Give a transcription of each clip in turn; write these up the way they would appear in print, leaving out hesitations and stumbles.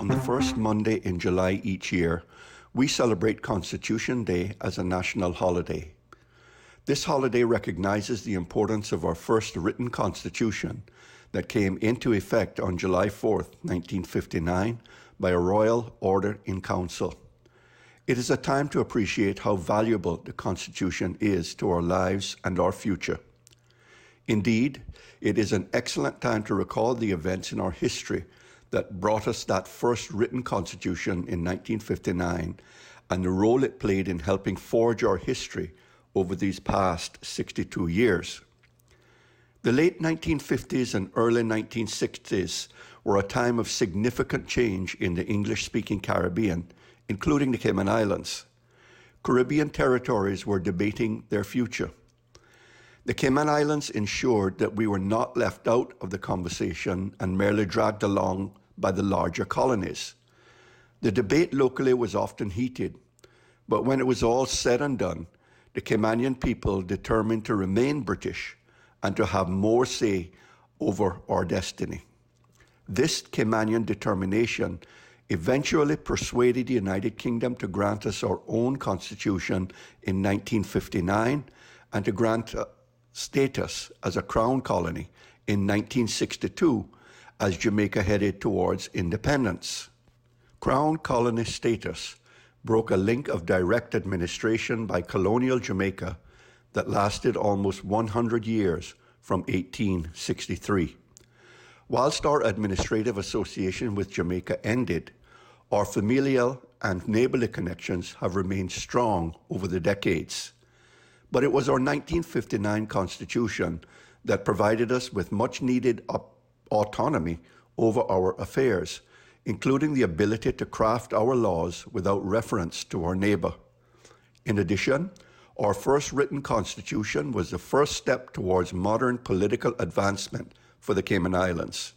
the first Monday in July each year, we celebrate Constitution Day as a national holiday. This holiday recognizes the importance of our first written constitution that came into effect on July 4th, 1959, by a royal order in council. It is a time to appreciate how valuable the Constitution is to our lives and our future. Indeed, it is an excellent time to recall the events in our history that brought us that first written Constitution in 1959 and the role it played in helping forge our history over these past 62 years. The late 1950s and early 1960s were a time of significant change in the English-speaking Caribbean, including the Cayman Islands. Caribbean territories were debating their future. The Cayman Islands ensured that we were not left out of the conversation and merely dragged along by the larger colonies. The debate locally was often heated, but when it was all said and done, the Caymanian people determined to remain British and to have more say over our destiny. This Caymanian determination eventually persuaded the United Kingdom to grant us our own constitution in 1959 and to grant status as a crown colony in 1962 as Jamaica headed towards independence. Crown colony status broke a link of direct administration by colonial Jamaica that lasted almost 100 years from 1863. Whilst our administrative association with Jamaica ended, our familial and neighbourly connections have remained strong over the decades. But it was our 1959 Constitution that provided us with much-needed autonomy over our affairs, including the ability to craft our laws without reference to our neighbour. In addition, our first written constitution was the first step towards modern political advancement for the Cayman Islands.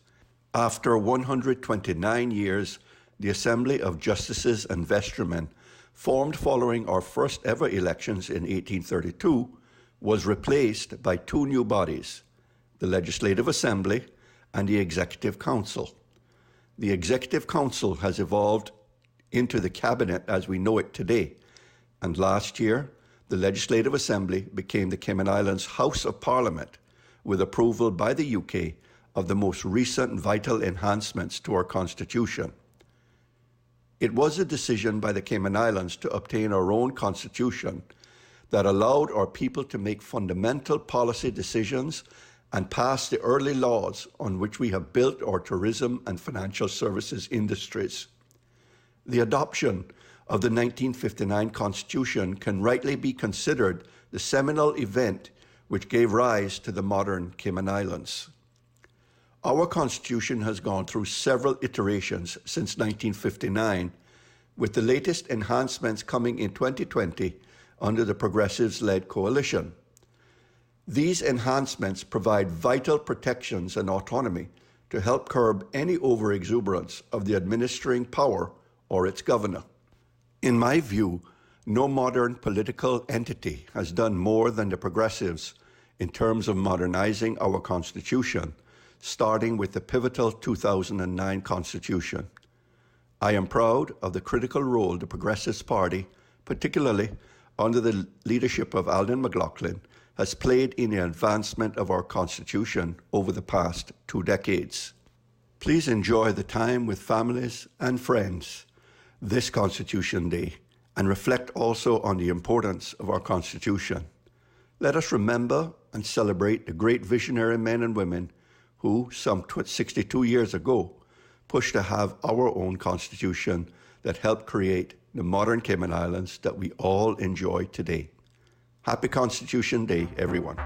After 129 years, the Assembly of Justices and Vestrymen, formed following our first ever elections in 1832, was replaced by two new bodies, the Legislative Assembly and the Executive Council. The Executive Council has evolved into the Cabinet as we know it today, and last year, the Legislative Assembly became the Cayman Islands House of Parliament, with approval by the UK of the most recent vital enhancements to our Constitution. It was a decision by the Cayman Islands to obtain our own constitution that allowed our people to make fundamental policy decisions and pass the early laws on which we have built our tourism and financial services industries. The adoption of the 1959 Constitution can rightly be considered the seminal event which gave rise to the modern Cayman Islands. Our Constitution has gone through several iterations since 1959, with the latest enhancements coming in 2020 under the Progressives-led coalition. These enhancements provide vital protections and autonomy to help curb any overexuberance of the administering power or its governor. In my view, no modern political entity has done more than the Progressives in terms of modernizing our Constitution, starting with the pivotal 2009 Constitution. I am proud of the critical role the Progressives Party, particularly under the leadership of Alden McLaughlin, has played in the advancement of our Constitution over the past 2 decades. Please enjoy the time with families and friends this Constitution Day and reflect also on the importance of our Constitution. Let us remember and celebrate the great visionary men and women who, some 62 years ago, pushed to have our own Constitution that helped create the modern Cayman Islands that we all enjoy today. Happy Constitution Day, everyone.